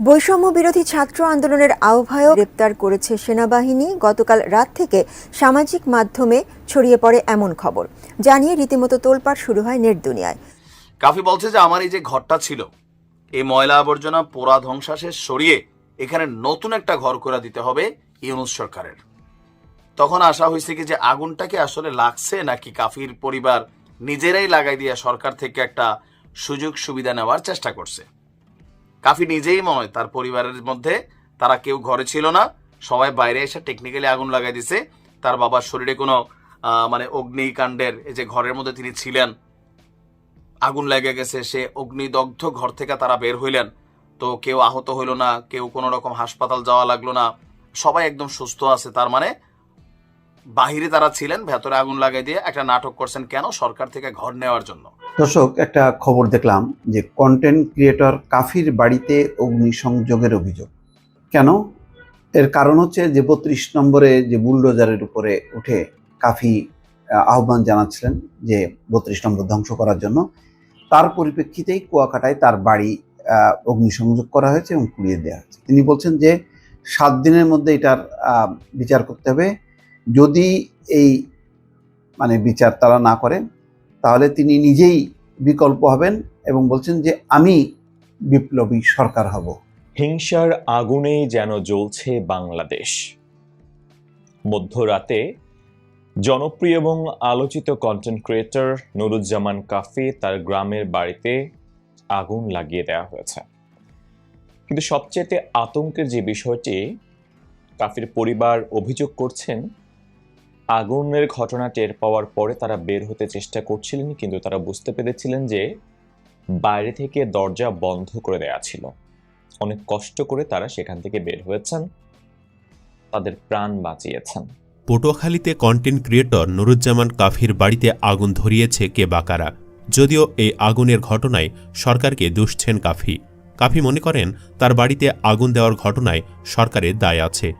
বৈষম্য বিরোধী ছাত্র আন্দোলনের আহ্বায়ক গ্রেপ্তার করেছে সেনাবাহিনী। গতকাল রাত থেকে সামাজিক মাধ্যমে ছড়িয়ে পড়ে এমন খবর জানিয়ে রীতিমতো তোলপাড় শুরু হয় নেট দুনিয়ায়। কাফি বলছে যে আমার এই যে ঘরটা ছিল, এই ময়লা আবর্জনা পোড়া ধ্বংসাশেষ সরিয়ে এখানে নতুন একটা ঘর করে দিতে হবে ইউনূস সরকারের। তখন আশা হয়েছে কি যে আগুনটাকে আসলে লাগছে নাকি কাফির পরিবার নিজেরাই লাগাই দিয়ে সরকার থেকে একটা সুযোগ সুবিধা নেওয়ার চেষ্টা করছে। কাফি নিজেই মনে হয় তার পরিবারের মধ্যে তারা কেউ ঘরে ছিল না, সবাই বাইরে এসে টেকনিক্যালি আগুন লাগাই দিছে। তার বাবার শরীরে কোনো অগ্নিকাণ্ডের এই যে ঘরের মধ্যে তিনি ছিলেন, আগুন লেগে গেছে, সে অগ্নিদগ্ধ ঘর থেকে তারা বের হইলেন। তো কেউ আহত হইল না, কেউ কোনো রকম হাসপাতাল যাওয়া লাগলো না, সবাই একদম সুস্থ আছে। তার মানে বাহিরে তারা ছিলেন, ভেতরে আগুন লাগাই দিয়ে একটা নাটক করছেন কেন? সরকার থেকে ঘর নেওয়ার জন্য। দর্শক, একটা খবর দেখলাম যে কন্টেন্ট ক্রিয়েটর কাফির বাড়িতে অগ্নিসংযোগের অভিযোগ। কেন? এর কারণ হচ্ছে যে 32 নম্বরে যে বুলডোজারের উপরে উঠে কাফি আহ্বান জানাচ্ছিলেন যে 32 নম্বর ধ্বংস করার জন্য। তার পরিপ্রেক্ষিতেই কুয়াকাটায় তার বাড়ি অগ্নিসংযোগ করা হয়েছে এবং পুড়িয়ে দেওয়া হয়েছে। তিনি বলছেন যে 7 দিনের মধ্যে এটার বিচার করতে হবে। যদি এই বিচার তারা না করে তাহলে তিনি নিজেই বিকল্প হবেন এবং বলছেন যে আমি বিপ্লবী সরকার হব। হিংসার আগুনেই যেন জ্বলছে বাংলাদেশ। মধ্যরাতে জনপ্রিয় এবং আলোচিত কন্টেন্ট ক্রিয়েটর নুরুজ্জামান কাফি তার গ্রামের বাড়িতে আগুন লাগিয়ে দেওয়া হয়েছে। কিন্তু সবচেয়ে আতঙ্কের যে বিষয়টি, কাফির পরিবার অভিযোগ করছেন আগুনের ঘটনা টের পাওয়ার পরে তারা বের হতে চেষ্টা করছিলেন, কিন্তু তারা বুঝতে পেরেছিলেন যে বাইরে থেকে দরজা বন্ধ করে দেয়া ছিল। অনেক কষ্ট করে তারা সেখান থেকে বের হয়েছেন, তাদের প্রাণ বাঁচিয়েছেন। পটুয়াখালীতে কন্টেন্ট ক্রিয়েটর নুরুজ্জামান কাফির বাড়িতে আগুন ধরিয়েছে কে বা কারা? যদিও এই আগুনের ঘটনায় সরকারকে দুষছেন কাফি মনে করেন তার বাড়িতে আগুন দেওয়ার ঘটনায় সরকারের দায় আছে।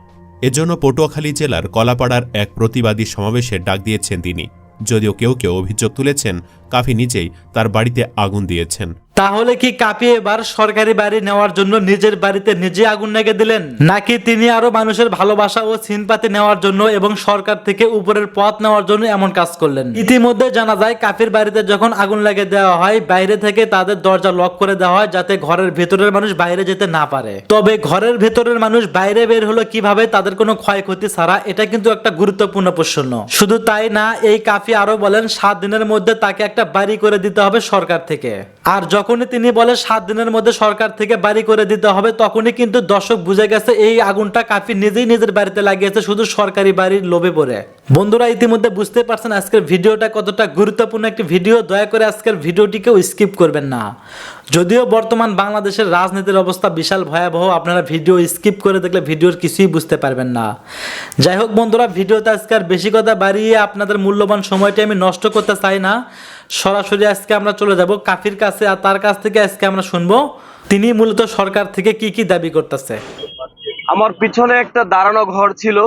এজন্য পটুয়াখালী জেলার কলাপাড়ার এক প্রতিবাদী সমাবেশের ডাক দিয়েছেন তিনি। যদিও কেউ কেউ অভিযোগ তুলেছেন কাফি নিজেই তার বাড়িতে আগুন দিয়েছেন। তাহলে কি কাফি এবার সরকারি বাড়ি নেওয়ার জন্য নিজের বাড়িতে নিজে আগুন লেগে দিলেন, নাকি তিনি আরো মানুষের ভালোবাসা ও সিম্পাতি নেওয়ার জন্য এবং সরকার থেকে উপরের পথ নেওয়ার জন্য এমন কাজ করলেন? ইতিমধ্যে জানা যায় কাফির বাড়িতে যখন আগুন লাগিয়ে দেওয়া হয়, বাইরে থেকে তাদের দরজা লক করে দেওয়া হয় যাতে ঘরের ভেতরের মানুষ বাইরে যেতে না পারে। তবে ঘরের ভেতরের মানুষ বাইরে বের হলো কিভাবে তাদের কোনো ক্ষয়ক্ষতি ছাড়া, এটা কিন্তু একটা গুরুত্বপূর্ণ প্রশ্ন। শুধু তাই না, এই কাফি আরো বলেন 7 দিনের মধ্যে তাকে একটা বাড়ি করে দিতে হবে সরকার থেকে। আর যখনই তিনি বলে 7 দিনের মধ্যে সরকার থেকে বাড়ি করে দিতে হবে, তখনই কিন্তু দর্শক বুঝে গেছে এই আগুনটা কাফি নিজেই নিজের বাড়িতে লাগিয়েছে শুধু সরকারি বাড়ির লোভে পড়ে। বন্ধুরা, ইতিমধ্যে বুঝতে পারছেন আজকের ভিডিওটা কতটা গুরুত্বপূর্ণ একটি ভিডিও। দয়া করে আজকের ভিডিওটিকেও স্কিপ করবেন না। যদিও বর্তমান বাংলাদেশের রাজনীতির অবস্থা বিশাল ভয়াবহ, আপনারা ভিডিও স্কিপ করে দেখলে ভিডিওর কিছুই বুঝতে পারবেন না। যাই হোক বন্ধুরা, ভিডিওতে আজকে আর বেশি কথা বাড়িয়ে আপনাদের মূল্যবান সময়টি আমি নষ্ট করতে চাই না। সরাসরি আজকে আমরা চলে যাব কাফির কাছে, আর তার কাছ থেকে আজকে আমরা শুনবো তিনি মূলত সরকার থেকে কি কি দাবি করতেছে। আমার পিছনে একটা দাঁড়ানো ঘর ছিল,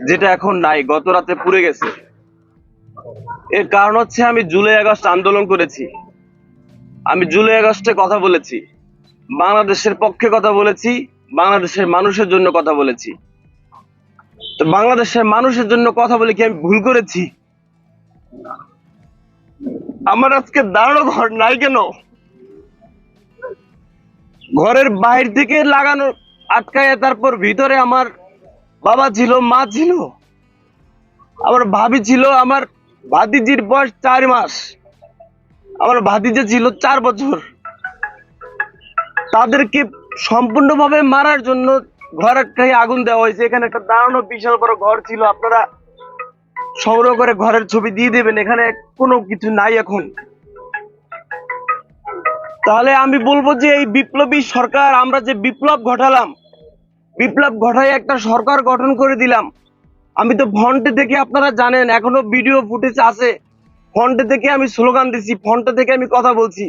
যেটা এখন নাই, গত রাতে পুড়ে গেছে। এর কারণ হচ্ছে আমি জুলাই আগস্ট আন্দোলন করেছি, আমি জুলাই আগস্টে কথা বলেছি, বাংলাদেশের পক্ষে কথা বলেছি, বাংলাদেশের মানুষের জন্য কথা বলেছি। তো বাংলাদেশের মানুষের জন্য কথা বলে কি আমি ভুল করেছি? আমার আজকে দাঁড়ানো ঘর নাই কেন? ঘরের বাইরে থেকে লাগানো আটকায়, তারপর ভিতরে আমার বাবা ছিল, মা ছিল, আমার ভাবি ছিল, আমার ভাতিজির বয়স 4 মাস, আমার ভাতিজা ছিল 4 বছর। তাদেরকে সম্পূর্ণভাবে মারার জন্য ঘরের গায়ে আগুন দেওয়া হয়েছে। এখানে একটা দাঁড়ানো বিশাল বড় ঘর ছিল, আপনারা সংগ্রহ করে ঘরের ছবি দিয়ে দেবেন, এখানে কোনো কিছু নাই এখন। তাহলে আমি বলবো যে এই বিপ্লবী সরকার, আমরা যে বিপ্লব ঘটালাম, বিপ্লব ঘটাই একটা সরকার গঠন করে দিলাম। আমি তো ফন্টে থেকে, আপনারা জানেন এখনো ভিডিও ফুটেজ আছে, ফন্টে থেকে আমি স্লোগান দিছি, ফন্টে থেকে আমি কথা বলছি।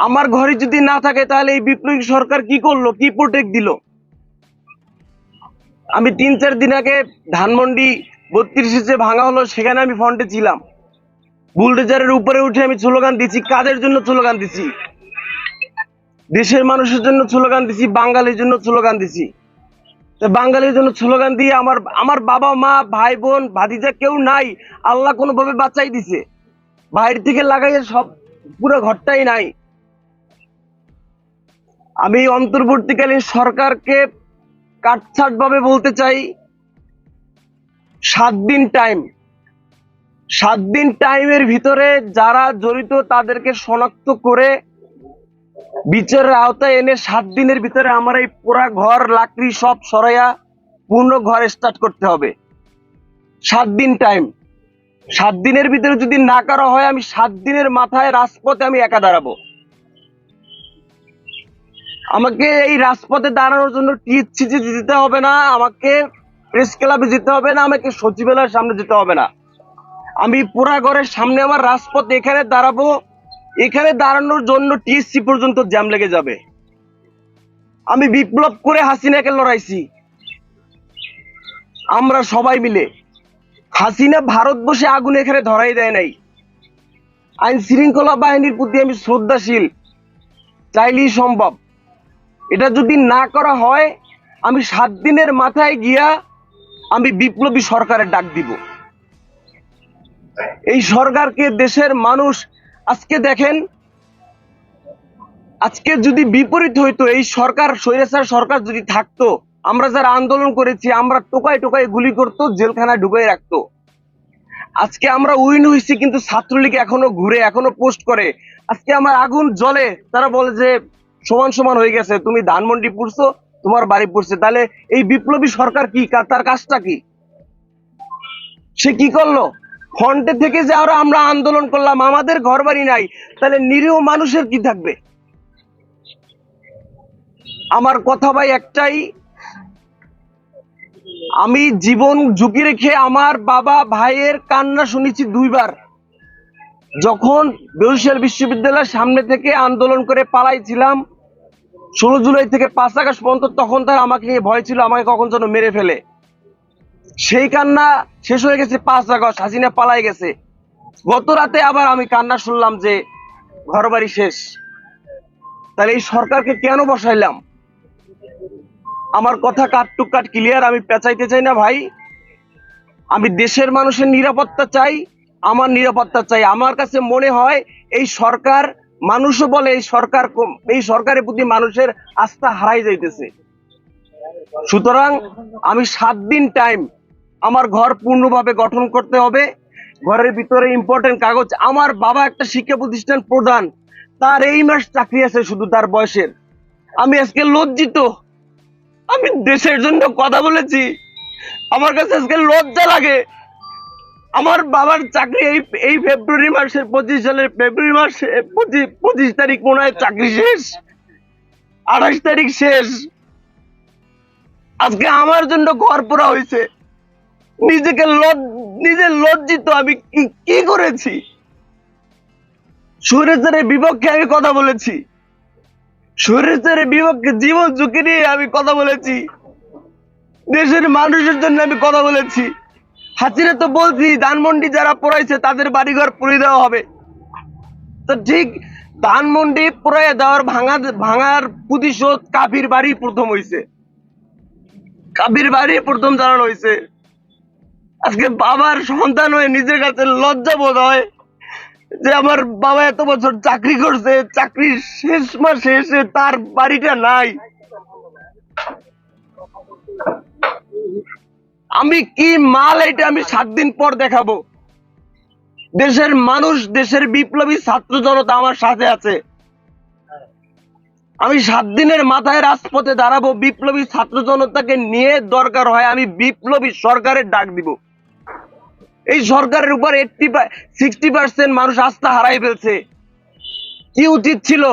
আমার ঘরে যদি না থাকে তাহলে এই বিপ্লবী সরকার কি করলো, কি প্রোটেক্ট দিল? আমি 3-4 দিন আগে ধানমন্ডি 32 যে ভাঙা হলো, সেখানে আমি ফন্টে ছিলাম, বুলডোজারের উপরে উঠে আমি স্লোগান দিচ্ছি। কাদের জন্য স্লোগান দিচ্ছি? দেশের মানুষের জন্য স্লোগান দিছি, বাঙালির জন্য স্লোগান দিছি। তো বাঙালির জন্য স্লোগান দিয়ে আমার বাবা মা ভাই বোন ভাতিজা কেউ নাই, আল্লাহ কোনোভাবে বাঁচাই দিছে। বাইরে থেকে লাগাইয়ে সব পুরো ঘরটাই নাই। আমি অন্তর্বর্তীকালীন সরকারকে কাটছাট ভাবে বলতে চাই, 7 দিন টাইম, 7 দিন টাইমের ভিতরে যারা জড়িত তাদেরকে শনাক্ত করে বিচারের আওতায় এনে 7 দিনের ভিতরে আমার এই পুরা ঘর লাকড়ি সব সরাইয়া পূর্ণ ঘর স্টার্ট করতে হবে। 7 দিন টাইম। 7 দিনের ভিতরে যদি না করা হয়, আমি 7 দিনের মাথায় রাজপথে আমি একা দাঁড়াবো। আমাকে এই রাজপথে দাঁড়ানোর জন্য টিএসসিতে যেতে হবে না, আমাকে প্রেস ক্লাবে যেতে হবে না, আমাকে সচিবালয়ের সামনে যেতে হবে না। আমি পুরা ঘরের সামনে আমার রাজপথ এখানে দাঁড়াবো। এখানে দাঁড়ানোর জন্য টিএসসি পর্যন্ত জ্যাম লেগে যাবে। আমি বিপ্লব করে হাসিনাকে লড়াইছি, আমরা সবাই মিলে। হাসিনা ভারতবর্ষে আগুন এখানে ধরাই দেয় নাই। আইন শৃঙ্খলা বাহিনীর প্রতি আমি শ্রদ্ধাশীল, চাইলেই সম্ভব। এটা যদি না করা হয়, আমি 7 দিনের মাথায় গিয়া আমি বিপ্লবী সরকারের ডাক দিব। এই সরকারকে দেশের মানুষ আজকে দেখেন, আজকে যদি বিপরীত হইতো, এই সরকার স্বৈরাচার সরকার যদি থাকতো, আমরা যারা আন্দোলন করেছি আমরা টোকায় টোকায় গুলি করতো, জেলখানায় ঢুকাই রাখতো। আজকে আমরা উইন হয়েছি, কিন্তু ছাত্রলীগ এখনো ঘুরে, এখনো পোস্ট করে। আজকে আমার আগুন জ্বলে, তারা বলে যে সমান সমান হয়ে গেছে, তুমি ধানমন্ডি পড়ছো, তোমার বাড়ি পড়ছে। তাহলে এই বিপ্লবী সরকার কি, তার কাজটা কি? সে কি করলো? ফ্রন্টে থেকে যে আমরা আন্দোলন করলাম, আমাদের ঘর বাড়ি নাই, তাহলে নিরীহ মানুষের কি থাকবে? আমার কথা ভাই একটাই, আমি জীবন ঝুঁকি রেখে আমার বাবা ভাইয়ের কান্না শুনেছি 2 বার। যখন বরিশাল বিশ্ববিদ্যালয়ের সামনে থেকে আন্দোলন করে পালাইছিলাম 16 জুলাই থেকে 5 আগস্ট পর্যন্ত, তখন তার আমাকে নিয়ে ভয় ছিল আমাকে কখন যেন মেরে ফেলে। সেই কান্না শেষ হয়ে গেছে 5 আগস্ট, হাসিনা পালাই গেছে। গত রাতে আবার আমি কান্না শুনলাম যে ঘর বাড়ি শেষ। তাহলে এই সরকারকে কেন বসাইলাম? আমার কথা কাট টু কাট ক্লিয়ার, আমি পেঁচাইতে চাই না ভাই। আমি দেশের মানুষের নিরাপত্তা চাই, আমার নিরাপত্তা চাই। আমার কাছে মনে হয় এই সরকার, মানুষও বলে এই সরকারের প্রতি মানুষের আস্থা হারাই যাইতেছে। সুতরাং আমি 7 দিন টাইম, আমার ঘর পূর্ণভাবে গঠন করতে হবে। ঘরের ভিতরে ইম্পর্টেন্ট কাগজ, আমার বাবা একটা শিক্ষা প্রতিষ্ঠান প্রধান, তার এই মাস চাকরি আছে শুধু তার বয়সের। আমি আজকে লজ্জিত, আমি দেশের জন্য কথা বলেছি, আমার কাছে আজকে লজ্জা লাগে। আমার বাবার চাকরি এই ফেব্রুয়ারি মাসের 25 সালের ফেব্রুয়ারি মাসে 25 তারিখ মনে হয় চাকরি শেষ, 28 তারিখ শেষ। আজকে আমার জন্য ঘর পোড়া হয়েছে। নিজে লজ্জিত, আমি কি করেছি? স্বৈরাচারের বিপক্ষে আমি কথা বলেছি, স্বৈরাচারের বিপক্ষে জীবন ঝুঁকি নিয়ে আমি কথা বলেছি, দেশের মানুষের জন্য আমি কথা বলেছি। হাসিনা তো বলছি ধানমন্ডি যারা পড়াইছে তাদের বাড়িঘর পুড়িয়ে দেওয়া হবে। তো ঠিক ধানমন্ডি পুড়িয়ে দেওয়ার ভাঙার প্রতিশোধ কাফির বাড়ি প্রথম হয়েছে, কাফির বাড়ি প্রথম জানানো হয়েছে। আজকে বাবার সন্তান হয়ে নিজের কাছে লজ্জা বোধ হয় যে আমার বাবা এত বছর চাকরি করছে, চাকরির শেষ মাসে এসে তার বাড়িটা নাই। আমি কি মাল, এটা আমি 7 দিন পর দেখাবো। দেশের মানুষ, দেশের বিপ্লবী ছাত্র জনতা আমার সাথে আছে। আমি 7 দিনের মাথায় রাজপথে দাঁড়াবো, বিপ্লবী ছাত্র জনতাকে নিয়ে দরকার হয় আমি বিপ্লবী সরকারের ডাক দিব। এই সরকারের উপর 60% মানুষ আস্থা হারাই ফেলছে। কি উচিত ছিল?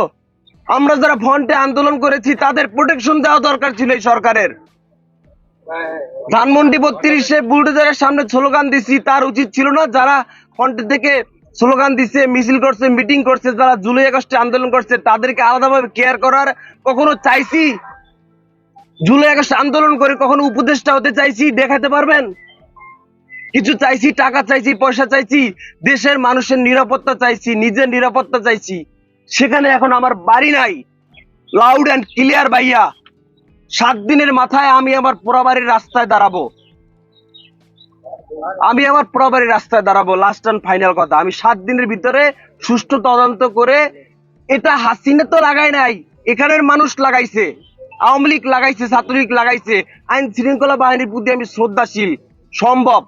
আমরা যারা ফ্রন্টে আন্দোলন করেছি তাদের প্রোটেকশন দেওয়া দরকার ছিল এই সরকারের। ধানমন্ডি 32-এ বুলডোজারের সামনে স্লোগান দিছি, তার উচিত ছিল না? যারা ফ্রন্ট থেকে স্লোগান দিছে, মিছিল করছে, মিটিং করছে, যারা জুলাই আগস্টে আন্দোলন করছে তাদেরকে আলাদাভাবে কেয়ার করার কখনো চাইছি? জুলাই আগস্ট আন্দোলন করে কখনো উপদেষ্টা হতে চাইছি? দেখাতে পারবেন? কিছু চাইছি? টাকা চাইছি, পয়সা চাইছি, দেশের মানুষের নিরাপত্তা চাইছি, নিজের নিরাপত্তা চাইছি। সেখানে এখন আমার বাড়ি নাই, লাউড অ্যান্ড ক্লিয়ার ভাইয়া, 7 দিনের মাথায় আমি আমার পোড়াবাড়ির রাস্তায় দাঁড়াবো। লাস্ট অ্যান্ড ফাইনাল কথা, আমি 7 দিনের ভিতরে সুষ্ঠু তদন্ত করে, এটা হাসিনা তো লাগাই নাই, এখানের মানুষ লাগাইছে, আওয়ামী লীগ লাগাইছে, ছাত্রলীগ লাগাইছে। আইন শৃঙ্খলা বাহিনীর প্রতি আমি শ্রদ্ধাশীল। সম্ভব,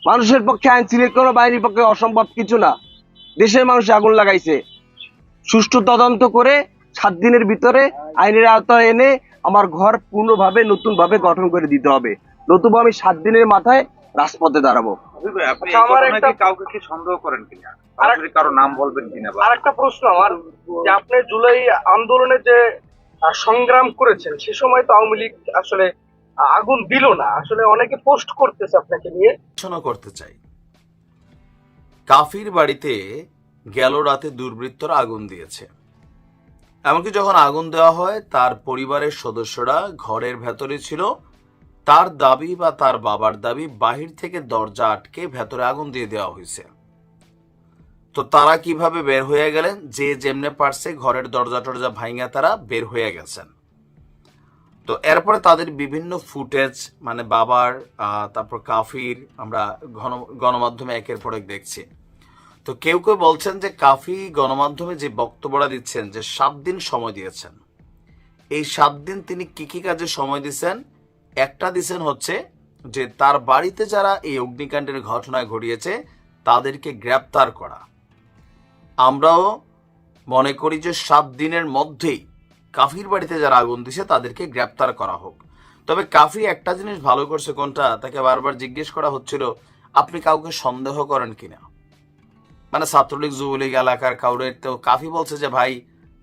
মানুষের পক্ষে আইন শৃঙ্খলা বাহিনীর পক্ষে অসম্ভব কিছু না। দেশের মানুষ আগুন লাগাইছে, সুষ্ঠু তদন্ত করে 7 দিনের ভিতরে আইনের আওতায় এনে আমার ঘর পূর্ণভাবে নতুন ভাবে গঠন করে দিতে হবে, নতুবা আমি 7 দিনের মাথায় রাজপথে দাঁড়াবো। আমার একটা কাউকে কি সন্দেহ করেন কিনা, সরাসরি কারো নাম বলবেন কিনা? আর একটা প্রশ্ন আমার, যে আপনি জুলাই আন্দোলনে যে সংগ্রাম করেছেন, সে সময় তো আওয়ামী লীগ আসলে আগুন দিল না, আসলে অনেকে পোস্ট করতেছে আপনাকে নিয়ে। শোনা করতে চাই, কাফির বাড়িতে গেল রাতে দুর্বৃত্তরা আগুন দিয়েছে। এমনকি যখন আগুন দেওয়া হয়, তার পরিবারের সদস্যরা ঘরের ভেতরে ছিল। তার দাবি বা তার বাবার দাবি, বাহির থেকে দরজা আটকে ভেতরে আগুন দিয়ে দেওয়া হয়েছে। তো তারা কিভাবে বের হয়ে গেলেন? যে যেমনে পারছে ঘরের দরজা টরজা ভাঙা তারা বের হয়ে গেছেন। তো এরপরে তাদের বিভিন্ন ফুটেজ, মানে বাবার, তারপর কাফির, আমরা গণমাধ্যমে একের পর এক দেখছি। তো কেউ কেউ বলছেন যে কাফি গণমাধ্যমে যে বক্তব্যটা দিচ্ছেন, যে 7 দিন সময় দিয়েছেন, এই 7 দিন তিনি কি কি কাজে সময় দিচ্ছেন? একটা দিচ্ছেন হচ্ছে যে তার বাড়িতে যারা এই অগ্নিকাণ্ডের ঘটনা ঘটিয়েছে তাদেরকে গ্রেপ্তার করা। আমরাও মনে করি যে 7 দিনের মধ্যেই কাফির বাড়িতে যারা আগুন দিছে তাদেরকে গ্রেপ্তার করা হোক। তবে কাফি একটা জিনিস ভালো করছে, কোনটা? তাকে বারবার জিজ্ঞেস করা হচ্ছিল আপনি কাউকে সন্দেহ করেন কিনা, মানে ছাত্রলীগ যুবলীগ এলাকার কাউরে। তো কাফি বলছে যে ভাই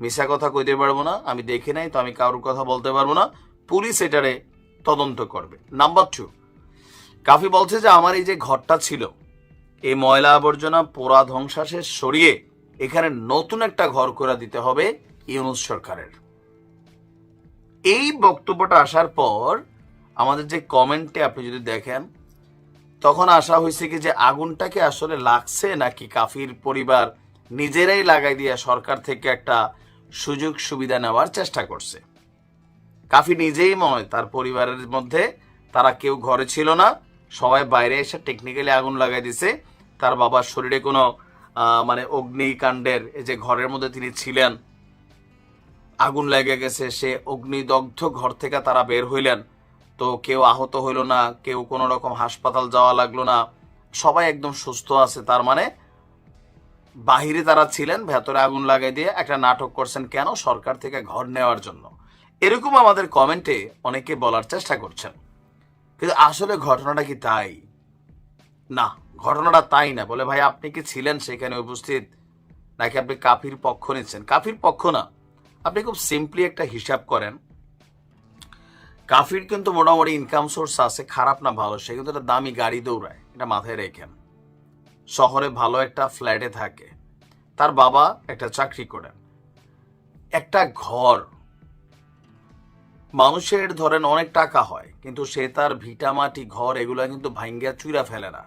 মিশা কথা কইতে পারবো না, আমি দেখি নাই, তো আমি কারোর কথা বলতে পারবো না, পুলিশ এটারে তদন্ত করবে। নাম্বার 2, কাফি বলছে যে আমার এই যে ঘরটা ছিল, এই ময়লা আবর্জনা পোড়া ধ্বংসাশেষ সরিয়ে এখানে নতুন একটা ঘর করে দিতে হবে ইউনূস সরকারের। এই বক্তব্যটা আসার পর আমাদের যে কমেন্টে আপনি যদি দেখেন, তখন আসা হয়েছে কি যে আগুনটাকে আসলে লাগছে নাকি কাফির পরিবার নিজেরাই লাগাই দিয়ে সরকার থেকে একটা সুযোগ সুবিধা নেওয়ার চেষ্টা করছে। কাফি নিজেই মনে, তার পরিবারের মধ্যে তারা কেউ ঘরে ছিল না, সবাই বাইরে এসে টেকনিক্যালি আগুন লাগাই দিছে। তার বাবার শরীরে কোনো মানে অগ্নিকাণ্ডের, যে ঘরের মধ্যে তিনি ছিলেন, আগুন লেগে গেছে, সে অগ্নিদগ্ধ ঘর থেকে তারা বের হইলেন। তো কেউ আহত হইল না, কেউ কোনো রকম হাসপাতাল যাওয়া লাগলো না, সবাই একদম সুস্থ আছে। তার মানে বাহিরে তারা ছিলেন, ভেতরে আগুন লাগাই দিয়ে একটা নাটক করছেন, কেন? সরকার থেকে ঘর নেওয়ার জন্য। এরকম আমাদের কমেন্টে অনেকে বলার চেষ্টা করছেন, কিন্তু আসলে ঘটনাটা কি তাই? না, ঘটনাটা তাই না। বলে ভাই আপনি কি ছিলেন সেখানে উপস্থিত, নাকি আপনি কাফির পক্ষ নিচ্ছেন? কাফির পক্ষ না, আপনি খুব সিম্পলি একটা হিসাব করেন। কাফির কিন্তু মোটামুটি ইনকাম সোর্স আছে, খারাপ না ভালো, সে কিন্তু একটা দামি গাড়ি দৌড়ায়, এটা মাথায় রেখেন। শহরে ভালো একটা ফ্ল্যাটে থাকে, তার বাবা একটা চাকরি করেন। একটা ঘর মানুষের ধরেন অনেক টাকা হয়, কিন্তু সে তার ভিটা মাটি ঘর এগুলো কিন্তু ভাঙ্গিয়া চুরা ফেলে না,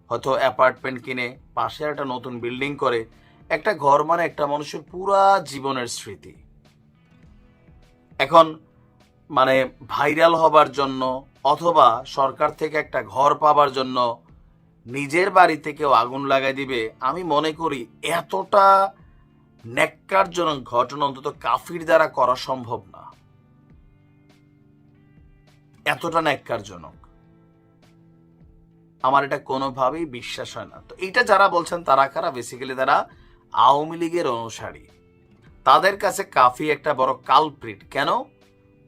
হয়তো অ্যাপার্টমেন্ট কিনে পাশে একটা নতুন বিল্ডিং করে। একটা ঘর মানে একটা মানুষের পুরা জীবনের স্মৃতি। এখন মানে ভাইরাল হবার জন্য অথবা সরকার থেকে একটা ঘর পাবার জন্য নিজের বাড়িতে কেউ আগুন লাগাই দিবে, আমি মনে করি এতটা ন্যাক্কারজনক ঘটনা অন্তত কাফির দ্বারা করা সম্ভব না, এতটা ন্যাক্কারজনক আমার এটা কোনোভাবেই বিশ্বাস হয় না। তো এইটা যারা বলছেন তারা কারা? বেসিক্যালি তারা আওয়ামী লীগের অনুসারী। তাদের কাছে কাফি একটা বড় কালপ্রিট। কেন?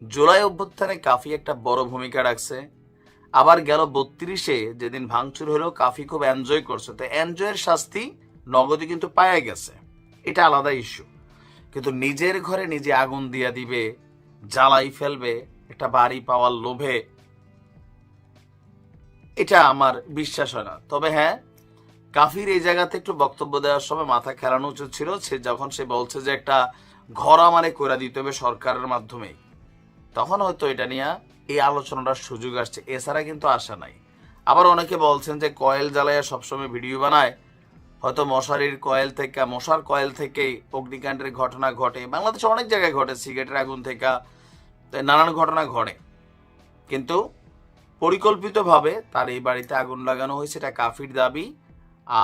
জুলাই অভ্যুত্থানে কাফি একটা বড় ভূমিকা রাখছে। আবার গেল 32-এ যেদিন ভাঙচুর হলো, কাফি খুব এনজয় করছে। তো এনজয়ের শাস্তি নগদে কিন্তু পাওয়া গেছে, এটা আলাদা ইস্যু। কিন্তু নিজের ঘরে নিজে আগুন দিয়া দিবে, জ্বালাই ফেলবে একটা বাড়ি পাওয়ার লোভে, এটা আমার বিশ্বাস হয় না। তবে হ্যাঁ, কাফির এই জায়গাতে একটু বক্তব্য দেওয়ার সময় মাথা খেলানো উচিত ছিল। সে যখন সে বলছে যে একটা ঘর আমারে করে দিতে হবে সরকারের মাধ্যমেই, তখন হয়তো এটা নিয়ে এই আলোচনাটার সুযোগ আসছে, এছাড়া কিন্তু আসা নাই। আবার অনেকে বলছেন যে কয়েল জ্বালাইয়া সবসময় ভিডিও বানায়, হয়তো মশার কয়েল থেকে অগ্নিকাণ্ডের ঘটনা ঘটে। বাংলাদেশে অনেক জায়গায় ঘটে, সিগারেটের আগুন থেকে নানান ঘটনা ঘটে, কিন্তু পরিকল্পিতভাবে তার এই বাড়িতে আগুন লাগানো হয়েছে, এটা কাফির দাবি।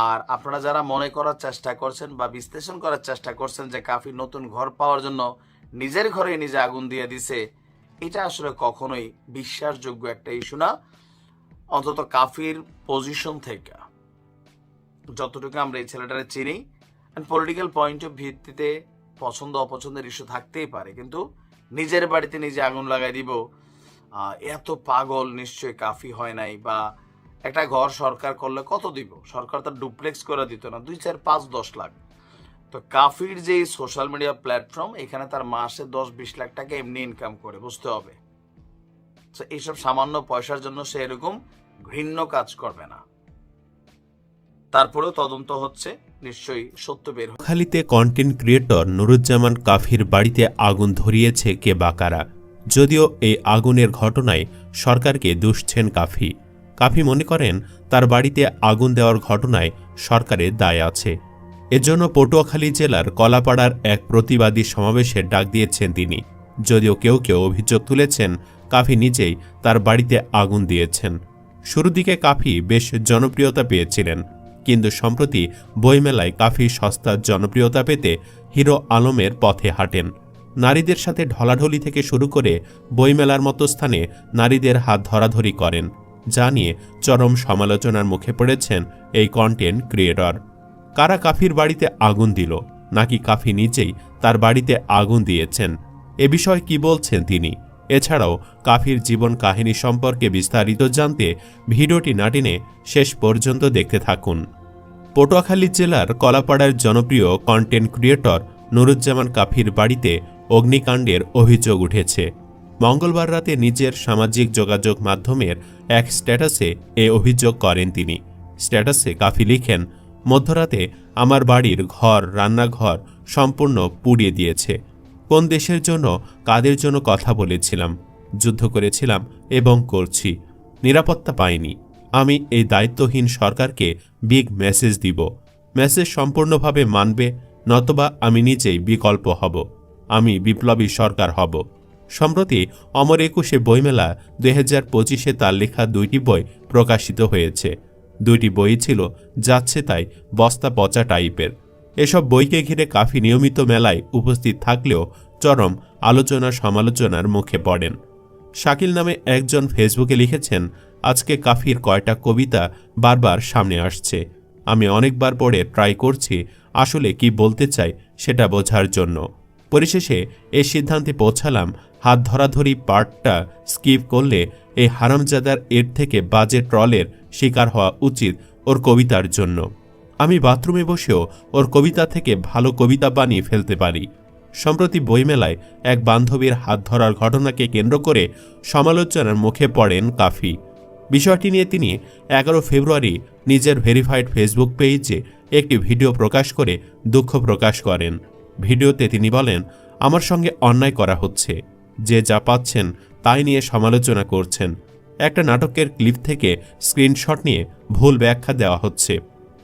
আর আপনারা যারা মনে করার চেষ্টা করছেন বা বিশ্লেষণ করার চেষ্টা করছেন যে কাফির নতুন ঘর পাওয়ার জন্য নিজের ঘরে নিজে আগুন দিয়ে দিছে, এটা আসলে কখনোই বিশ্বাসযোগ্য একটা ইস্যু না। অন্তত কাফির পজিশন থেকে যতটুকু আমরা এই ছেলেটারে চিনি, পলিটিক্যাল পয়েন্ট অফ ভিত্তিতে পছন্দ অপছন্দের ইস্যু থাকতেই পারে, কিন্তু নিজের বাড়িতে নিজে আগুন লাগাই দিব, এত পাগল নিশ্চয়ই কাফি হয় নাই। বা একটা ঘর সরকার করলে কত দিব? সরকার তার ডুপ্লেক্স করে দিত না, 2, 4, 5, 10 লাখ। তো কাফির যে সোশ্যাল মিডিয়া প্ল্যাটফর্ম, এখানে তার মাসে 10-20 লাখ টাকা এমনি ইনকাম করে, বুঝতে হবে। তো এইসব সামান্য পয়সার জন্য সে এরকম ঘৃণ্য কাজ করবে না। তারপরেও তদন্ত হচ্ছে, নিশ্চয়ই সত্য বের হবে। নোয়াখালীতে কন্টেন্ট ক্রিয়েটর নুরুজ্জামান কাফির বাড়িতে আগুন ধরিয়েছে কে বা কারা? যদিও এই আগুনের ঘটনায় সরকারকে দুষছেন কাফি। কাফি মনে করেন তার বাড়িতে আগুন দেওয়ার ঘটনায় সরকারের দায় আছে। এজন্য পটুয়াখালী জেলার কলাপাড়ার এক প্রতিবাদী সমাবেশের ডাক দিয়েছেন তিনি। যদিও কেউ কেউ অভিযোগ তুলেছেন কাফি নিজেই তার বাড়িতে আগুন দিয়েছেন। শুরুর দিকে কাফি বেশ জনপ্রিয়তা পেয়েছিলেন, কিন্তু সম্প্রতি বইমেলায় কাফি সস্তার জনপ্রিয়তা পেতে হিরো আলমের পথে হাঁটেন। নারীদের সাথে ঢলাঢলি থেকে শুরু করে বইমেলার মতো স্থানে নারীদের হাত ধরাধরি করেন, যা নিয়ে চরম সমালোচনার মুখে পড়েছেন এই কন্টেন্ট ক্রিয়েটর। কারা কাফির বাড়িতে আগুন দিল, নাকি কাফি নিজেই তার বাড়িতে আগুন দিয়েছেন, এ বিষয়ে কি বলছেন তিনি? এছাড়াও কাফির জীবন কাহিনী সম্পর্কে বিস্তারিত জানতে ভিডিওটি না টেনে শেষ পর্যন্ত দেখতে থাকুন। পটুয়াখালী জেলার কলাপাড়ার জনপ্রিয় কন্টেন্ট ক্রিয়েটর নুরুজ্জামান কাফির বাড়িতে অগ্নিকাণ্ডের অভিযোগ উঠেছে। মঙ্গলবার রাতে নিজের সামাজিক যোগাযোগ মাধ্যমের এক স্ট্যাটাসে এ অভিযোগ করেন তিনি। স্ট্যাটাসে কাফি লিখেন, মধ্যরাতে আমার বাড়ির ঘর, রান্নাঘর সম্পূর্ণ পুড়িয়ে দিয়েছে। কোন দেশের জন্য, কাদের জন্য কথা বলেছিলাম, যুদ্ধ করেছিলাম এবং করছি, নিরাপত্তা পাইনি। আমি এই দায়িত্বহীন সরকারকে বিগ মেসেজ দিব। মেসেজ সম্পূর্ণভাবে মানবে, নতবা আমি নিজেই বিকল্প হব। আমি বিপ্লবী সরকার হব। সম্প্রতি অমর 21 বইমেলা 2025-এ তার লেখা 2টি বই প্রকাশিত হয়েছে। 2টি বই ছিল যাচ্ছে তাই বস্তা পচা টাইপের। এসব বইকে ঘিরে কাফি নিয়মিত মেলায় উপস্থিত থাকলেও চরম আলোচনা সমালোচনার মুখে পড়েন। শাকিল নামে একজন ফেসবুকে লিখেছেন, আজকে কাফির কয়টা কবিতা বারবার সামনে আসছে। আমি অনেকবার পড়ে ট্রাই করছি আসলে কি বলতে চাই সেটা বোঝার জন্য। পরিশেষে এই সিদ্ধান্তে পৌঁছালাম, হাত ধরাধরি পার্টটা স্কিপ করলে এই হারামজাদার এর থেকে বাজে ট্রলের শিকার হওয়া উচিত ওর কবিতার জন্য। আমি বাথরুমে বসেও ওর কবিতা থেকে ভালো কবিতা বানিয়ে ফেলতে পারি। সম্প্রতি বইমেলায় এক বান্ধবীর হাত ধরার ঘটনাকে কেন্দ্র করে সমালোচনার মুখে পড়েন কাফি। বিষয়টি নিয়ে তিনি 11 ফেব্রুয়ারি নিজের ভেরিফাইড ফেসবুক পেজে একটি ভিডিও প্রকাশ করে দুঃখ প্রকাশ করেন। ভিডিওতে তিনি বলেন, আমার সঙ্গে অন্যায় করা হচ্ছে, যে যা পাচ্ছেন তাই নিয়ে সমালোচনা করছেন। একটা নাটকের ক্লিপ থেকে স্ক্রিনশট নিয়ে ভুল ব্যাখ্যা দেওয়া হচ্ছে।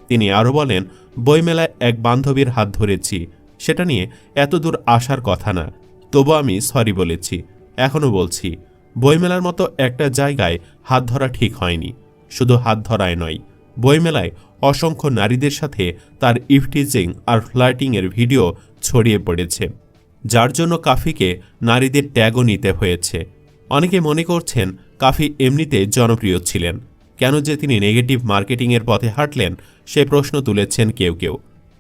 তিনি আরও বলেন, বইমেলায় এক বান্ধবীর হাত ধরেছি, সেটা নিয়ে এত দূর আসার কথা না, তবু আমি সরি বলেছি, এখনও বলছি। বইমেলার মতো একটা জায়গায় হাত ধরা ঠিক হয়নি। শুধু হাত ধরায় নয়, বইমেলায় অসংখ্য নারীদের সাথে তার ইফটিজিং আর ফ্লার্টিংয়ের ভিডিও ছড়িয়ে পড়েছে, যার জন্য কাফিকে নারীদের ট্যাগও নিতে হয়েছে। অনেকে মনে করছেন কাফি এমনিতে জনপ্রিয় ছিলেন, কেন যে তিনি নেগেটিভ মার্কেটিংয়ের পথে হাঁটলেন সে প্রশ্ন তুলেছেন কেউ কেউ।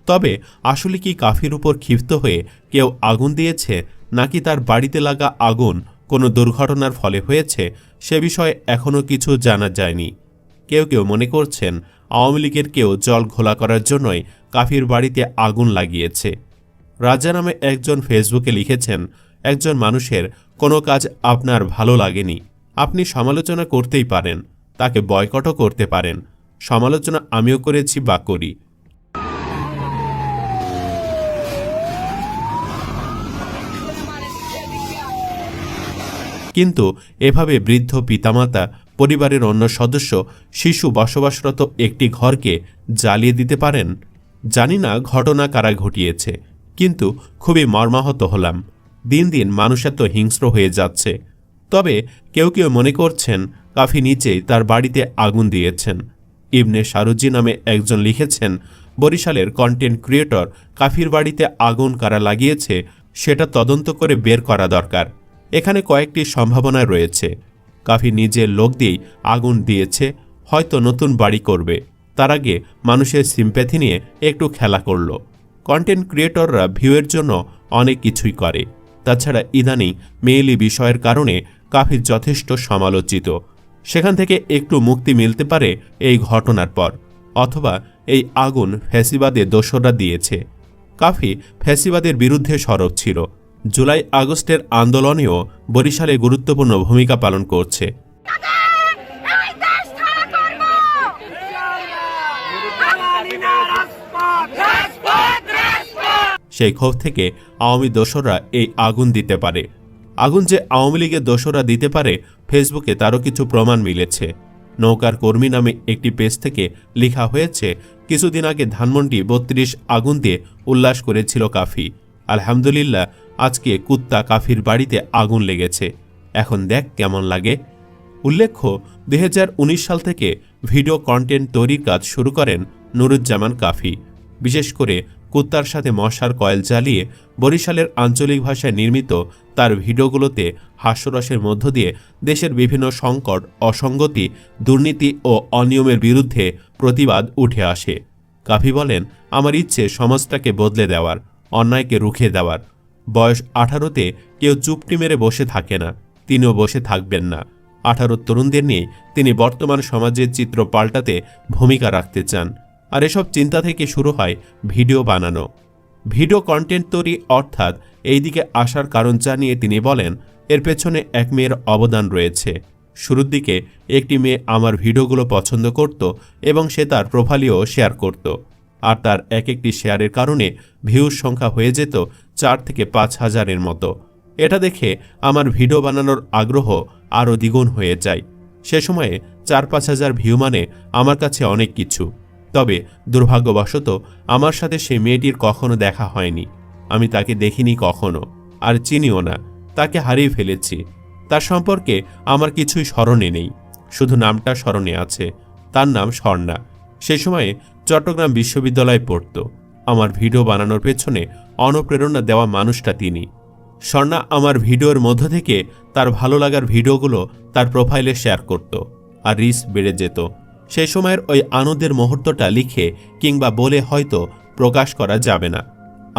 তবে আসলে কি কাফির উপর ক্ষিপ্ত হয়ে কেউ আগুন দিয়েছে, নাকি তার বাড়িতে লাগা আগুন কোনো দুর্ঘটনার ফলে হয়েছে, সে বিষয়ে এখনও কিছু জানা যায়নি। কেউ কেউ মনে করছেন আওয়ামী লীগের কেউ জল ঘোলা করার জন্যই কাফির বাড়িতে আগুন লাগিয়েছে। রাজা নামে একজন ফেসবুকে লিখেছেন, একজন মানুষের কোনো কাজ আপনার ভালো লাগেনি, আপনি সমালোচনা করতেই পারেন, তাকে বয়কটও করতে পারেন। সমালোচনা আমিও করেছি বা করি। কিন্তু এভাবে বৃদ্ধ পিতামাতা, পরিবারের অন্য সদস্য, শিশু বসবাসরত একটি ঘরকে জ্বালিয়ে দিতে পারেন? জানি না ঘটনা কারা ঘটিয়েছে, কিন্তু খুবই মর্মাহত হলাম। দিন দিন মানুষ এত হিংস্র হয়ে যাচ্ছে। তবে কেউ কেউ মনে করছেন কাফি নিচেই তার বাড়িতে আগুন দিয়েছেন। ইবনে সারুজি নামে একজন লিখেছেন, বরিশালের কন্টেন্ট ক্রিয়েটর কাফির বাড়িতে আগুন কারা লাগিয়েছে সেটা তদন্ত করে বের করা দরকার। এখানে কয়েকটি সম্ভাবনা রয়েছে। কাফি নিজের লোক দিয়েই আগুন দিয়েছে, হয়তো নতুন বাড়ি করবে। তার আগে মানুষের সিম্প্যাথি নিয়ে একটু খেলা করল। কন্টেন্ট ক্রিয়েটররা ভিউয়ের জন্য অনেক কিছুই করে। তাছাড়া ইদানিং মেয়েলি বিষয়ের কারণে কাফি যথেষ্ট সমালোচিত। সেখান থেকে একটু মুক্তি মিলতে পারে এই ঘটনার পর, অথবা এই আগুন ফ্যাসিবাদে দোসররা দিয়েছে। কাফি ফ্যাসিবাদের বিরুদ্ধে সরব ছিল। জুলাই আগস্টের আন্দোলনেও বরিশালে গুরুত্বপূর্ণ ভূমিকা পালন করছে। সেই ক্ষোভ থেকে আওয়ামী দোসররা এই আগুন দিতে পারে। আগুন যে আওয়ামী লীগের দোসররা দিতে পারে, ফেসবুকে তারও কিছু প্রমাণ মিলেছে। নৌকার কর্মী নামে একটি পেজ থেকে লেখা হয়েছে, কিছুদিন আগে ধানমন্ডি ৩২ আগুন দিয়ে উল্লাস করেছিল কাফি। আলহামদুলিল্লাহ, আজকে কুত্তা কাফির বাড়িতে আগুন লেগেছে। এখন দেখ কেমন লাগে। উল্লেখ্য, ২০১৯ সাল থেকে ভিডিও কন্টেন্ট তৈরির কাজ শুরু করেন নুরুজ্জামান কাফি। বিশেষ করে কুত্তার সাথে মশার কয়েল জ্বালিয়ে বরিশালের আঞ্চলিক ভাষায় নির্মিত তার ভিডিওগুলোতে হাস্যরসের মধ্য দিয়ে দেশের বিভিন্ন সংকট, অসঙ্গতি, দুর্নীতি ও অনিয়মের বিরুদ্ধে প্রতিবাদ উঠে আসে। কাফি বলেন, আমার ইচ্ছে সমাজটাকে বদলে দেওয়ার, অন্যায়কে রুখে দেওয়ার। বয়স 18তে কেউ চুপটি মেরে বসে থাকে না, তিনিও বসে থাকবেন না। 18 তরুণদের নিয়ে তিনি বর্তমান সমাজের চিত্র পাল্টাতে ভূমিকা রাখতে চান। আর এসব চিন্তা থেকে শুরু হয় ভিডিও বানানো। ভিডিও কন্টেন্ট তৈরি অর্থাৎ এই দিকে আসার কারণ জানিয়ে তিনি বলেন, এর পেছনে এক মেয়ের অবদান রয়েছে। শুরুর দিকে একটি মেয়ে আমার ভিডিওগুলো পছন্দ করত এবং সে তার প্রোফাইলেও শেয়ার করত। আর তার এক একটি শেয়ারের কারণে ভিউর সংখ্যা হয়ে যেত 4 থেকে 5 হাজারের মতো। এটা দেখে আমার ভিডিও বানানোর আগ্রহ আরও দ্বিগুণ হয়ে যায়। সে সময়ে 4-5 হাজার ভিউ মানে আমার কাছে অনেক কিছু। তবে দুর্ভাগ্যবশত আমার সাথে সেই মেয়েটির কখনো দেখা হয়নি। আমি তাকে দেখিনি কখনো, আর চিনিও না। তাকে হারিয়ে ফেলেছি। তার সম্পর্কে আমার কিছুই স্মরণে নেই, শুধু নামটা স্মরণে আছে। তার নাম স্বর্ণা। সে সময়ে চট্টগ্রাম বিশ্ববিদ্যালয়ে পড়ত। আমার ভিডিও বানানোর পেছনে অনুপ্রেরণা দেওয়া মানুষটা তিনি। স্বর্ণা আমার ভিডিওর মধ্য থেকে তার ভালো লাগার ভিডিওগুলো তার প্রোফাইলে শেয়ার করত, আর রিচ বেড়ে যেত। সেই সময়ের ওই আনন্দের মুহূর্তটা লিখে কিংবা বলে হয়তো প্রকাশ করা যাবে না।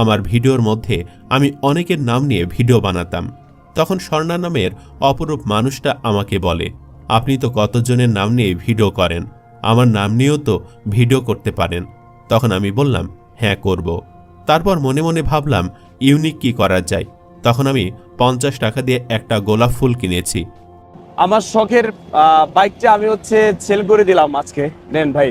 আমার ভিডিওর মধ্যে আমি অনেকের নাম নিয়ে ভিডিও বানাতাম। তখন স্বর্ণা নামের অপরূপ মানুষটা আমাকে বলে, আপনি তো কতজনের নাম নিয়ে ভিডিও করেন, আমার নাম নিয়েও তো ভিডিও করতে পারেন। তখন আমি বললাম, হ্যাঁ করব। তারপর মনে মনে ভাবলাম ইউনিক কি করা যায়। তখন আমি 50 টাকা দিয়ে একটা গোলাপ ফুল কিনেছি। আমার শখের বাইকটা আমি সেল করে দিলাম আজকে। নেন ভাই।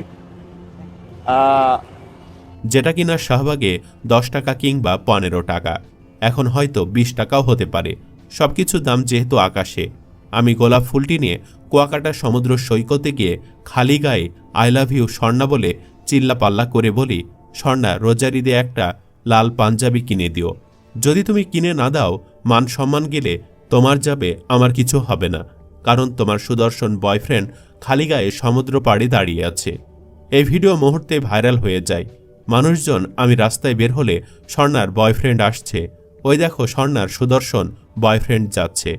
যেটা কিনা শাহবাগে 10 টাকা কিংবা 15 টাকা, এখন হয়তো 20 টাকাও হতে পারে। সবকিছুর দাম যেহেতু আকাশে। আমি গোলাপ ফুলটি নিয়ে কুয়াকাটা সমুদ্র সৈকতে গিয়ে খালি গায়ে আই লাভ ইউ স্বর্ণা বলে চিল্লাপাল্লা করে বলি, স্বর্ণা, রোজার ঈদে একটা লাল পাঞ্জাবি কিনে দিও। যদি তুমি কিনে না দাও, মান সম্মান গেলে তোমার যাবে, আমার কিছু হবে না। কারণ তোমার সুদর্শন বয়ফ্রেন্ড খালি গায়ে সমুদ্র পাড়ে দাঁড়িয়ে আছে। এই ভিডিও মুহূর্তে ভাইরাল হয়ে যায়। মানুষজন আমি রাস্তায় বের হলে স্বর্ণার বয়ফ্রেন্ড আসছে, ওই দেখো স্বর্ণার সুদর্শন বয়ফ্রেন্ড যাচ্ছে,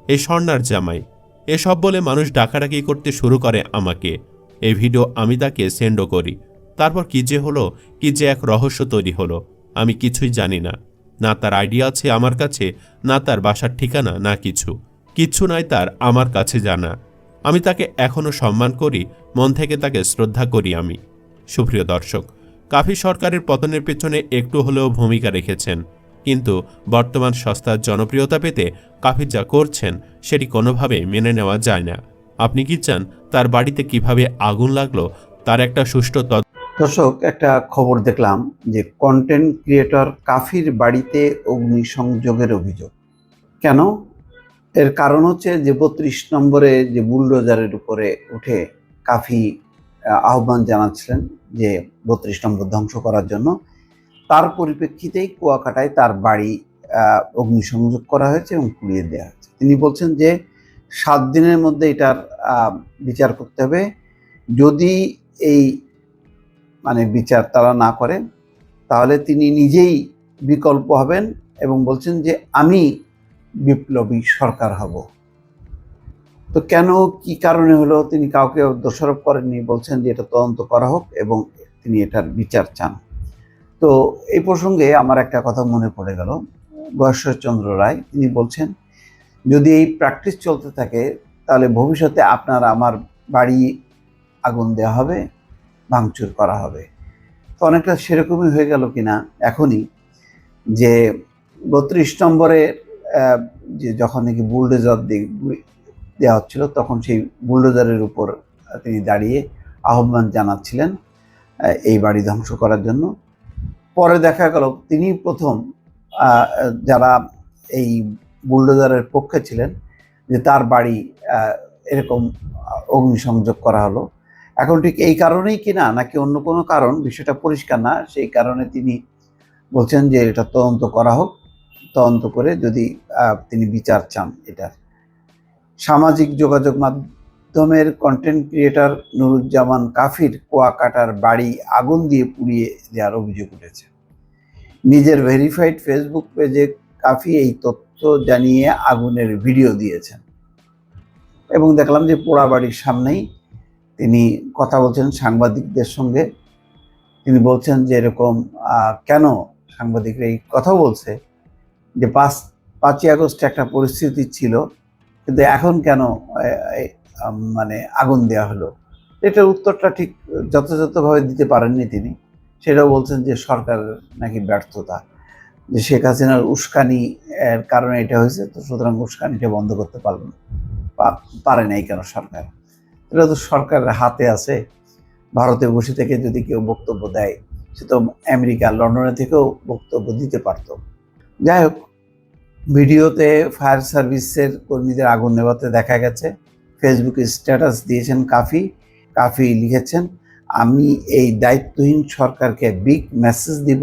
এই স্বর্ণার জামাই। এসব বলে মানুষ ডাকাডাকি করতে শুরু করে আমাকে। এই ভিডিও আমি তাকে সেন্ডও করি। তারপর কি যে হলো, কি যে এক রহস্য তৈরি হলো, আমি কিছুই জানি না। না তার আইডিয়া আছে আমার কাছে, না তার বাসার ঠিকানা, না কিচ্ছু নাই তার আমার কাছে জানা। আমি তাকে এখনও সম্মান করি, মন থেকে তাকে শ্রদ্ধা করি আমি। সুপ্রিয় দর্শক, কাফি সরকারের পতনের পেছনে একটু হলেও ভূমিকা রেখেছেন, কিন্তু বর্তমান সস্তার জনপ্রিয়তা পেতে কাফি যা করছেন সেটি কোনোভাবে মেনে নেওয়া যায় না। আপনি কি চান তার বাড়িতে কিভাবে আগুন লাগলো তার একটা সুষ্ঠু দর্শক, একটা খবর দেখলাম যে কন্টেন্ট ক্রিয়েটর কাফির বাড়িতে অগ্নিসংযোগের অভিযোগ। কেন? এর কারণ হচ্ছে যে 32 নম্বরে যে বুলডোজারের উপরে উঠে কাফি আহ্বান জানাচ্ছিলেন যে 32 নম্বর ধ্বংস করার জন্য। তার পরিপ্রেক্ষিতেই কুয়াকাটায় তার বাড়ি অগ্নিসংযোগ করা হয়েছে এবং পুড়িয়ে দেওয়া হয়েছে। তিনি বলছেন যে 7 দিনের মধ্যে এটার বিচার করতে হবে। যদি এই বিচার তারা না করে তাহলে তিনি নিজেই বিকল্প হবেন এবং বলছেন যে আমি বিপ্লবী সরকার হব। তো কেন, কি কারণে হলো, তিনি কাউকে দোষারোপ করেননি, বলছেন যে এটা তদন্ত করা হোক এবং তিনি এটার বিচার চান। তো এই প্রসঙ্গে আমার একটা কথা মনে পড়ে গেল, গয়েশ্বরচন্দ্র রায় তিনি বলছেন যদি এই প্র্যাকটিস চলতে থাকে তাহলে ভবিষ্যতে আপনার আমার বাড়ি আগুন দেওয়া হবে, ভাঙচুর করা হবে। তো অনেকটা সেরকমই হয়ে গেল কিনা এখনই, যে 32 নম্বরে যে যখন নাকি বুলডোজার দেওয়া হচ্ছিল তখন সেই বুলডোজারের উপর তিনি দাঁড়িয়ে আহ্বান জানাচ্ছিলেন এই বাড়ি ধ্বংস করার জন্য। পরে দেখা গেল তিনি প্রথম যারা এই বুলডোজারের পক্ষে ছিলেন যে তার বাড়ি এরকম অগ্নিসংযোগ করা হলো। এখন ঠিক এই কারণেই কিনা নাকি অন্য কোনো কারণ বিষয়টা পরিষ্কার না, সেই কারণে তিনি বলছেন যে এটা তদন্ত করা হোক, তদন্ত করে যদি তিনি বিচার চান এটার। সামাজিক যোগাযোগ মাধ্যমের কন্টেন্ট ক্রিয়েটর নুরুজ্জামান কাফির কুয়াকাটার বাড়ি আগুন দিয়ে পুড়িয়ে দেওয়ার অভিযোগ উঠেছে। নিজের ভেরিফাইড ফেসবুক পেজে কাফি এই তথ্য জানিয়ে আগুনের ভিডিও দিয়েছেন এবং দেখলাম যে পোড়া বাড়ির সামনেই তিনি কথা বলছেন সাংবাদিকদের সঙ্গে। তিনি বলছেন যে এরকম কেন সাংবাদিকরা এই কথা বলছে যে 5ই আগস্ট একটা পরিস্থিতি ছিল, কিন্তু এখন কেন আগুন দেওয়া হলো। এটার উত্তরটা ঠিক যথাযথভাবে দিতে পারেননি তিনি। সেটাও বলছেন যে সরকারের নাকি ব্যর্থতা, যে শেখ হাসিনার উস্কানি এর কারণে এটা হয়েছে, তো সুতরাং উস্কানিটা বন্ধ করতে পারে নাই কেন সরকার। এটা তো সরকারের হাতে আছে। ভারতে বসে থেকে যদি কেউ বক্তব্য দেয়, সে তো আমেরিকা লন্ডনে থেকেও বক্তব্য দিতে পারত। যাই হোক, ভিডিওতে ফায়ার সার্ভিসের কর্মীদের আগুন নেভাতে দেখা গেছে। ফেসবুকে স্ট্যাটাস দিয়েছেন কাফি লিখেছেন, আমি এই দায়িত্বহীন সরকারকে বিগ মেসেজ দিব,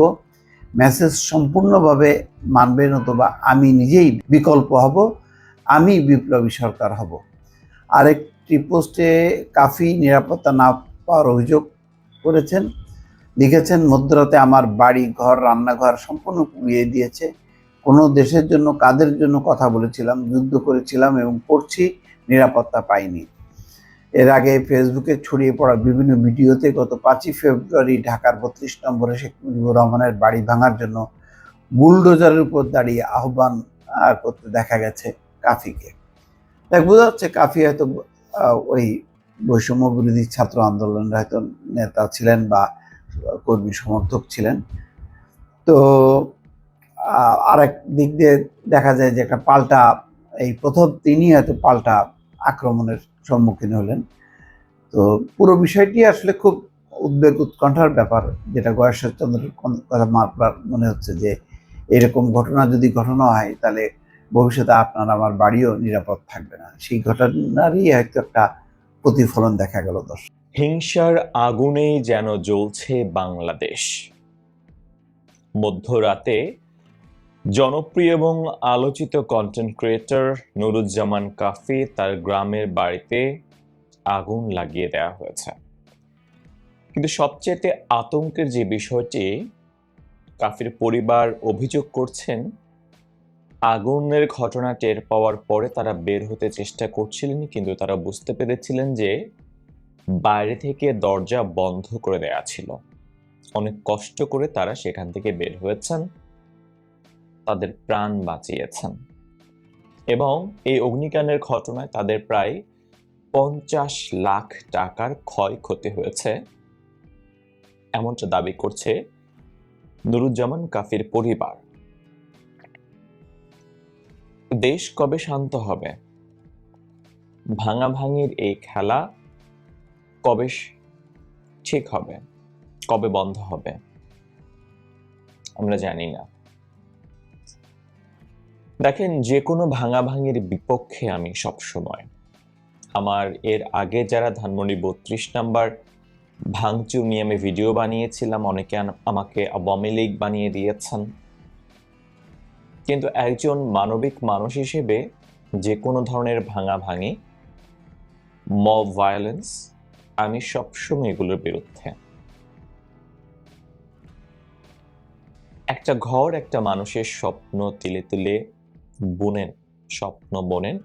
মেসেজ সম্পূর্ণভাবে মানবেন অথবা আমি নিজেই বিকল্প হব, আমি বিপ্লবী সরকার হব। আরেকটি পোস্টে কাফি নিরাপত্তা না পাওয়ার অভিযোগ করেছেন, লিখেছেন মধ্যরাতে আমার বাড়ি ঘর রান্নাঘর সম্পূর্ণ পুড়িয়ে দিয়েছে। কোনো দেশের জন্য কাদের জন্য কথা বলেছিলাম, যুদ্ধ করেছিলাম এবং করছি, নিরাপত্তা পাইনি। এর আগে ফেসবুকে ছড়িয়ে পড়া বিভিন্ন ভিডিওতে গত 5ই ফেব্রুয়ারি ঢাকার 32 নম্বরে শেখ মুজিবুর রহমানের বাড়ি ভাঙার জন্য বুলডোজারের উপর দাঁড়িয়ে আহ্বান করতে দেখা গেছে কাফিকে। তাই বোঝা যাচ্ছে কাফি হয়তো ওই বৈষম্য বিরোধী ছাত্র আন্দোলনের হয়তো নেতা ছিলেন বা কর্মী সমর্থক ছিলেন। তো আরেক দিক দিয়ে দেখা যায় যে একটা পাল্টা, এই প্রথম তিনি হয়তো পাল্টা আক্রমণের সম্মুখীন হলেন। তো পুরো বিষয়টি আসলে খুব উদ্বেগ উৎকণ্ঠার ব্যাপার, যেটা গয়েশ্বরচন্দ্রের কথা মনে হচ্ছে যে এরকম ঘটনা যদি ঘটনা হয় তাহলে ভবিষ্যতে আপনার আমার বাড়িও নিরাপদ থাকবে না। সেই ঘটনারই হয়তো একটা প্রতিফলন দেখা গেল। দর্শক, হিংসার আগুনেই যেন জ্বলছে বাংলাদেশ। মধ্যরাতে জনপ্রিয় এবং আলোচিত কন্টেন্ট ক্রিয়েটর নুরুজ্জামান কাফি তার গ্রামের বাড়িতে আগুন লাগিয়ে দেওয়া হয়েছে। কিন্তু সবচেয়ে আতঙ্কের যে বিষয়টি, কাফির পরিবার অভিযোগ করছেন আগুনের ঘটনা টের পাওয়ার পরে তারা বের হতে চেষ্টা করছিলেন, কিন্তু তারা বুঝতে পেরেছিলেন যে বাইরে থেকে দরজা বন্ধ করে দেয়া ছিল। অনেক কষ্ট করে তারা সেখান থেকে বের হয়েছেন, তাদের প্রাণ বাঁচিয়েছেন এবং এই অগ্নিকাণ্ডের ঘটনায় তাদের প্রায় 50 লাখ টাকার ক্ষয়ক্ষতি হয়েছে, এমনটা দাবি করছে নুরুজ্জামান কাফির পরিবার। দেশ কবে শান্ত হবে? ভাঙাভাঙির এই খেলা কবে ঠিক হবে, কবে বন্ধ হবে আমরা জানি না। দেখেন, যে কোনো ভাঙাভাঙির বিপক্ষে আমি সবসময়। আমার এর আগে যারা ধানমন্ডি 32 নাম্বার ভাঙচুর নিয়ে আমি ভিডিও বানিয়েছিলাম, অনেকে আমাকে আওয়ামী লীগ বানিয়ে দিয়েছেন। কিন্তু একজন মানবিক মানুষ হিসেবে যে কোনো ধরনের ভাঙাভাঙি, মব ভায়োলেন্স, আমি সবসময় এগুলোর বিরুদ্ধে। একটা ঘর একটা মানুষের স্বপ্ন তিলে তিলে বুনেন, স্বপ্ন বোনেন,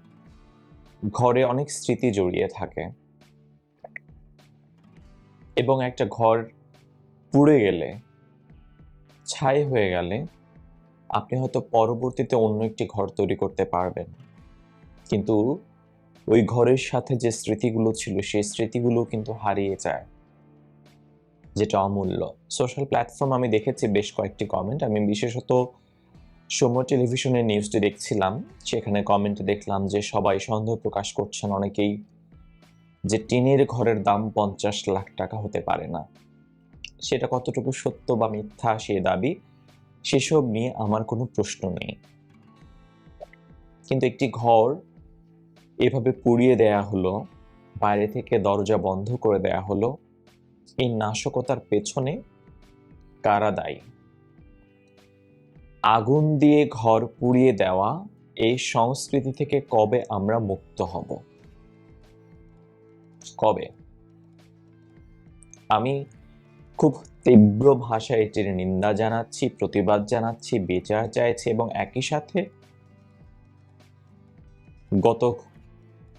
ঘরে অনেক স্মৃতি জড়িয়ে থাকে এবং একটা ঘর পুড়ে গেলে, ছাই হয়ে গেলে আপনি হয়তো পরবর্তীতে অন্য একটি ঘর তৈরি করতে পারবেন, কিন্তু ওই ঘরের সাথে যে স্মৃতিগুলো ছিল সেই স্মৃতিগুলো কিন্তু হারিয়ে যায়, যেটা অমূল্য। সোশ্যাল প্ল্যাটফর্ম আমি দেখেছি বেশ কয়েকটি কমেন্ট, আমি বিশেষত সময় টেলিভিশনের নিউজটি দেখছিলাম, সেখানে কমেন্টে দেখলাম যে সবাই সন্দেহ প্রকাশ করছেন অনেকেই যে টিনের ঘরের দাম 50 লাখ টাকা হতে পারে না। সেটা কতটুকু সত্য বা মিথ্যা সে দাবি, সেসব নিয়ে আমার কোনো প্রশ্ন নেই, কিন্তু একটি ঘর এভাবে পুড়িয়ে দেয়া হলো, বাইরে থেকে দরজা বন্ধ করে দেয়া হলো, এই নাশকতার পেছনে কারা দায়ী? আগুন দিয়ে ঘর পুড়িয়ে দেওয়া এই সংস্কৃতি থেকে কবে আমরা মুক্ত হব? কবে? আমি খুব তীব্র ভাষায় এটির নিন্দা জানাচ্ছি, প্রতিবাদ জানাচ্ছি, বিচার চাইছি এবং একই সাথে গত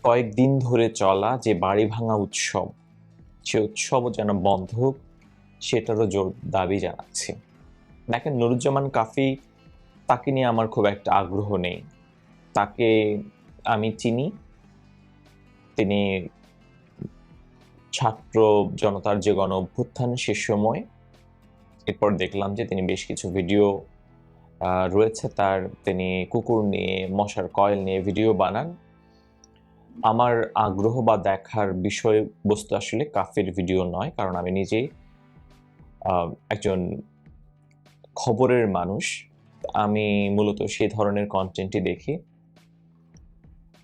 কয়েকদিন ধরে চলা যে বাড়ি ভাঙা উৎসব, সে উৎসবও যেন বন্ধ হোক, সেটারও জোর দাবি জানাচ্ছি। দেখেন, নুরুজ্জামান কাফি, তাকে নিয়ে আমার খুব একটা আগ্রহ নেই। তাকে আমি চিনি, তিনি ছাত্র জনতার যে গণ অভ্যুত্থান সে সময়, এরপর দেখলাম যে তিনি বেশ কিছু ভিডিও রয়েছে তার, তিনি কুকুর নিয়ে, মশার কয়েল নিয়ে ভিডিও বানান। আমার আগ্রহ বা দেখার বিষয়বস্তু আসলে কাফির ভিডিও নয়, কারণ আমি নিজেই একজন খবরের মানুষ, আমি মূলত সেই ধরনের কন্টেন্টই দেখি।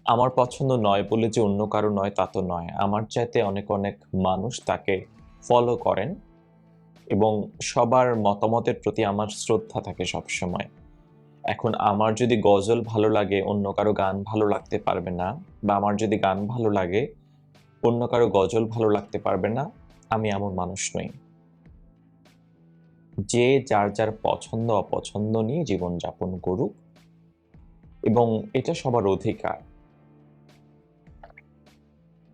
আমার পছন্দ নয় বলে যে অন্য কারো নয় তা তো নয়, আমার চাইতে অনেক অনেক মানুষ তাকে ফলো করেন এবং সবার মতামতের প্রতি আমার শ্রদ্ধা থাকে সবসময়। এখন আমার যদি গজল ভালো লাগে অন্য কারো গান ভালো লাগতে পারবে না, বা আমার যদি গান ভালো লাগে অন্য কারো গজল ভালো লাগতে পারবে না, আমি এমন মানুষ নই। যে যার যার পছন্দ অপছন্দ নিয়ে জীবনযাপন করুক এবং এটা সবার অধিকার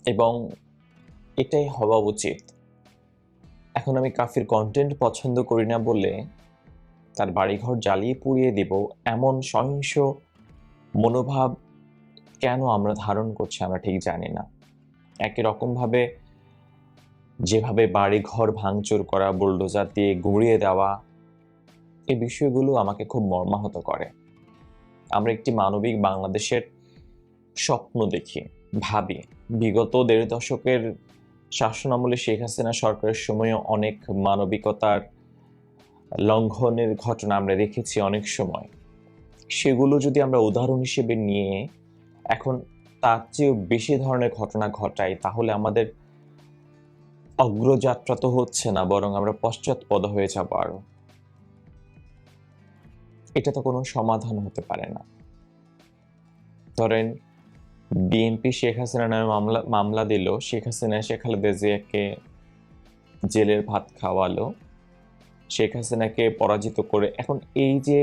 এবং এটাই হওয়া উচিত। এখন আমি কাফির কন্টেন্ট পছন্দ করি না বলে তার বাড়িঘর জ্বালিয়ে পুড়িয়ে দিব, এমন সহিংস মনোভাব কেন আমরা ধারণ করছি আমরা ঠিক জানি না। একই রকমভাবে যেভাবে বাড়িঘর ভাঙচুর করা, বুলডোজার দিয়ে গুঁড়িয়ে দেওয়া, এই বিষয়গুলো আমাকে খুব মর্মাহত করে। আমরা একটি মানবিক বাংলাদেশের স্বপ্ন দেখি, ভাবি। বিগত 1.5 দশকের শাসনামলে শেখ হাসিনা সরকারের সময়ে অনেক মানবিকতার লঙ্ঘনের ঘটনা আমরা দেখেছি অনেক সময়। সেগুলো যদি আমরা উদাহরণ হিসেবে নিয়ে এখন তার চেয়েও বেশি ধরনের ঘটনা ঘটাই, তাহলে আমাদের অগ্রযাত্রা তো হচ্ছে না, বরং আমরা পশ্চাৎপদ হয়ে যাব আরো। এটা তো কোনো সমাধান হতে পারে না। ধরেন, বিএনপি শেখ হাসিনা নামে মামলা দিল, শেখ হাসিনা শেখ খালেদা জিয়াকে জেলের ভাত খাওয়ালো, শেখ হাসিনাকে পরাজিত করে এখন এই যে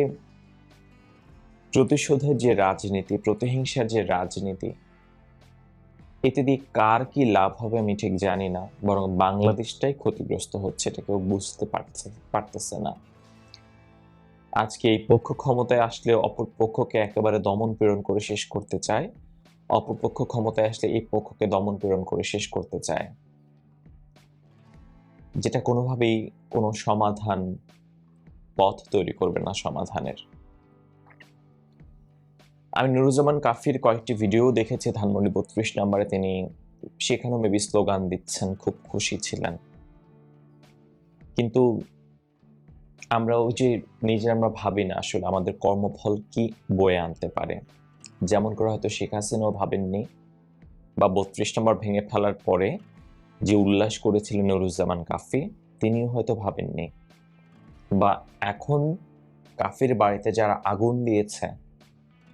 প্রতিশোধের যে রাজনীতি, প্রতিহিংসার যে রাজনীতি, এতে দিয়ে কার কি লাভ হবে আমি ঠিক জানি না, বরং বাংলাদেশটাই ক্ষতিগ্রস্ত হচ্ছে, এটা কেউ বুঝতে পারতেছে না। আজকে এই পক্ষ ক্ষমতায় আসলে অপর পক্ষকে একেবারে দমন পীড়ন করে শেষ করতে চায়, অপর পক্ষ ক্ষমতায় আসলে এই পক্ষকে দমন পীড়ন করে শেষ করতে চায়, যেটা কোনোভাবেই কোনো সমাধান পথ তৈরি করবে না সমাধানের। আমি নুরুজ্জামান কাফির কয়েকটি ভিডিও দেখেছি ধানমন্ডি 32 নম্বরে, তিনি সেখানেও মেবি স্লোগান দিচ্ছেন, খুব খুশি ছিলেন। কিন্তু আমরা ওই যে আমরা ভাবি না আসলে আমাদের কর্মফল কি বয়ে আনতে পারে, যেমন করে হয়তো শেখ হাসিনাও ভাবেননি, বা 32 নম্বর ভেঙে ফেলার পরে যে উল্লাস করেছিলেন নুরুজ্জামান কাফি, তিনিও হয়তো ভাবেননি, বা এখন কাফির বাড়িতে যারা আগুন দিয়েছে,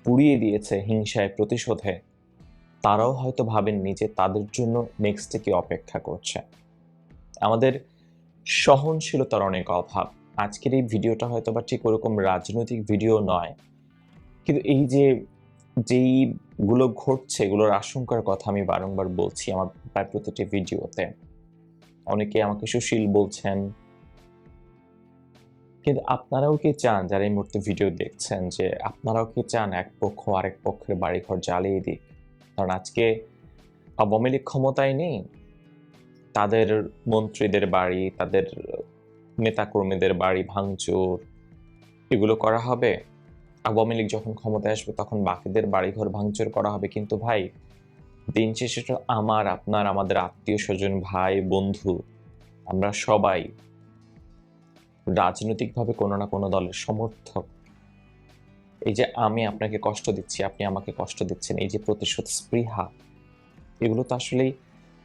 পুড়িয়ে দিয়েছে হিংসায় প্রতিশোধে, তারাও হয়তো ভাবেননি যে তাদের জন্য নেক্সটে কি অপেক্ষা করছে। আমাদের সহনশীলতার অনেক অভাব। আজকের এই ভিডিওটা হয়তো বা ঠিক ওরকম রাজনৈতিক ভিডিও নয়, কিন্তু এই যে যেইগুলো ঘটছে এগুলোর আশঙ্কার কথা আমি বারংবার বলছি আমার প্রায় প্রতিটি ভিডিওতে। অনেকে আমাকে সুশীল বলছেন, কিন্তু আপনারাও কি চান, যারা এই মুহূর্তে ভিডিও দেখছেন, যে আপনারাও কি চান এক পক্ষ আরেক পক্ষের বাড়িঘর জ্বালিয়ে দিক? কারণ আজকে আওয়ামী লীগ ক্ষমতায় নেই, তাদের মন্ত্রীদের বাড়ি, তাদের নেতাকর্মীদের বাড়ি ভাঙচুর এগুলো করা হবে। আওয়ামী লীগ যখন ক্ষমতায় আসবে তখন বাকিদের বাড়িঘর ভাঙচুর করা হবে। কিন্তু ভাই, দিন শেষে তো আমার, আপনার, আমাদের আত্মীয় স্বজন, ভাই, বন্ধু, আমরা সবাই রাজনৈতিকভাবে কোনো না কোনো দলের সমর্থক। এই যে আমি আপনাকে কষ্ট দিচ্ছি, আপনি আমাকে কষ্ট দিচ্ছেন, এই যে প্রতিশোধ স্পৃহা, এগুলো তো আসলেই,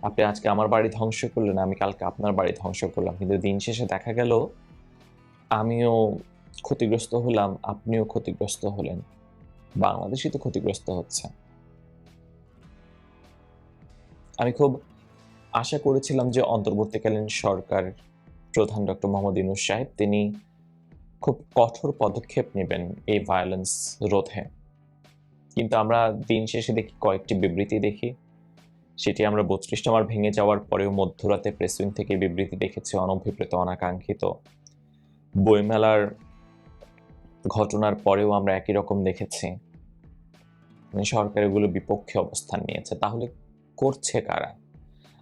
আপনি আজকে আমার বাড়ি ধ্বংস করলেন, আমি কালকে আপনার বাড়ি ধ্বংস করলাম, কিন্তু দিন শেষে দেখা গেল আমিও ক্ষতিগ্রস্ত হলাম, আপনিও ক্ষতিগ্রস্ত হলেন, বাংলাদেশই তো ক্ষতিগ্রস্ত হচ্ছে। আমি খুব আশা করেছিলাম যে অন্তর্বর্তীকালীন সরকার প্রধান ডক্টর মোহাম্মদ ইউনূস সাহেব তিনি খুব কঠোর পদক্ষেপ নেবেন এই ভায়োলেন্স রোধে, কিন্তু আমরা দিন শেষে দেখি কয়েকটি বিবৃতি দেখি। সেটি আমরা 32 নম্বর ভেঙে যাওয়ার পরেও মধ্যরাতে প্রেসউইং থেকে বিবৃতি দেখেছি, অনভিপ্রেত, অনাকাঙ্ক্ষিত। বইমেলার ঘটনার পরেও আমরা একই রকম দেখেছি, সরকার এগুলো বিপক্ষে অবস্থান নিয়েছে। তাহলে করছে কারা?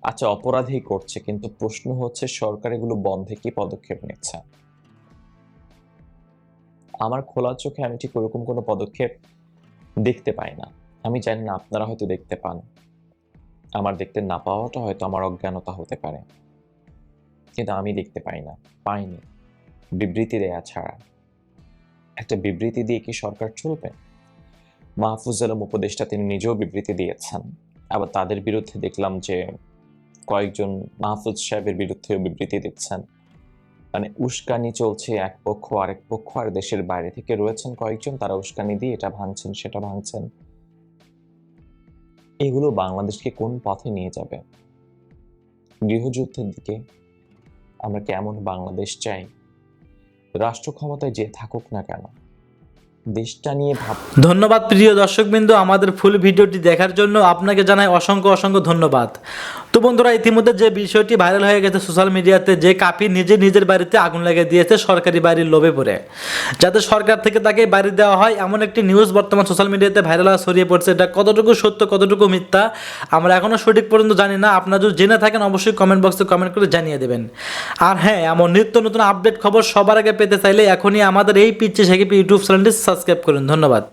আচ্ছা, অপরাধী করছে, কিন্তু প্রশ্ন হচ্ছে সরকার এগুলো বন্ধে কি পদক্ষেপ নিচ্ছে? আমার খোলা চোখে আমি ঠিক ওরকম কোনো পদক্ষেপ দেখতে পাই না। আমি জানি না আপনারা হয়তো দেখতে পান, আমার দেখতে না পাওয়াটা হয়তো আমার অজ্ঞানতা হতে পারে, কিন্তু আমি দেখতে পাই না, পাইনি। বিবৃতি দেয়া ছাড়া একটা বিবৃতি দিয়ে কি সরকার চলবে? মাহফুজ আলম উপদেষ্টা তিনি নিজেও বিবৃতি দিয়েছেন, আবার তাদের বিরুদ্ধে দেখলাম যে কয়েকজন মাহফুজ সাহেবের বিরুদ্ধেও বিবৃতি দিচ্ছেন। মানে উস্কানি চলছে, এক পক্ষ আরেক পক্ষ, আর দেশের বাইরে থেকে রয়েছেন কয়েকজন, তারা উস্কানি দিয়ে এটা ভাঙছেন সেটা ভাঙছেন। এগুলো বাংলাদেশকে কোন পথে নিয়ে যাবে? গৃহযুদ্ধের দিকে? আমরা কেমন বাংলাদেশ চাই? রাষ্ট্র ক্ষমতায় যে থাকুক না কেন, দেশটা নিয়ে ধন্যবাদ প্রিয় দর্শকবৃন্দ, আমাদের ফুল ভিডিওটি দেখার জন্য আপনাকে জানাই অসংখ্য অসংখ্য ধন্যবাদ। তো বন্ধুরা, ইতিমধ্যে যে বিষয়টি ভাইরাল হয়ে গেছে সোশ্যাল মিডিয়াতে, যে কাফি নিজের বাড়িতে আগুন লাগিয়ে দিয়েছে সরকারি বাড়ির লোভে পড়ে, যাতে সরকার থেকে তাকে বাড়ি দেওয়া হয়, এমন একটি নিউজ বর্তমান সোশ্যাল মিডিয়াতে ভাইরাল ছড়িয়ে পড়ছে। এটা কতটুকু সত্য কতটুকু মিথ্যা আমরা এখনও সঠিক পর্যন্ত জানি না। আপনারা যদি জেনে থাকেন অবশ্যই কমেন্ট বক্সে কমেন্ট করে জানিয়ে দেবেন। আর হ্যাঁ, এমন নিত্য নতুন আপডেট খবর সবার আগে পেতে চাইলে এখনই আমাদের এই পিচ্চি সাকিব ইউটিউব চ্যানেলটি সাবস্ক্রাইব করুন। ধন্যবাদ।